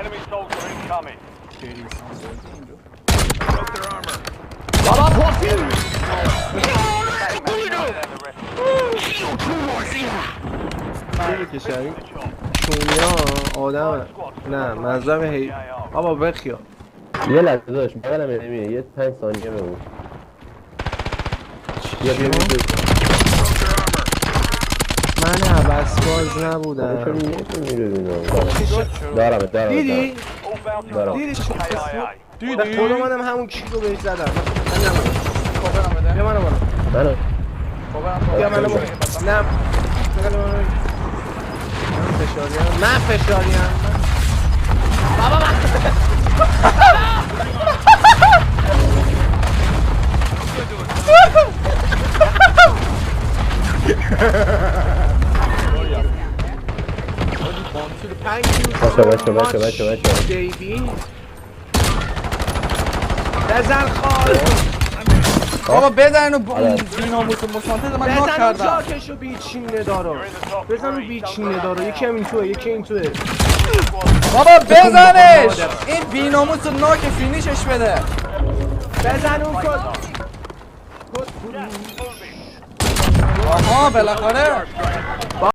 Enemy soldier incoming. Broke their armor. بابا پافی که شبیه چونیا آدم نه مذهب هی بابا بخیا یه لحظه داشت بغلم نمیه یه 5 ثانیه بمون بیا Broke their armor. من عباس باز نبودم چون دارم دیدی؟ All bounty Dara. targets دیدی؟ KIA. به خدا منم همون کیلو بهش زدم من نبودم بیا منو بالا منو بیا منو بالا نه من فشاریم من فشاریم بابا من باشه بیبی بزن خال بابا بزن و بیناموس مسانتز من ناک بزن اون کردم جاکشو بیچینه دارو بزن اون بیچینه دارو یکی هم این توه یکی این توه بابا بزنش این بیناموس رو ناک فینیشش بده بزن اون کد آها بالاخره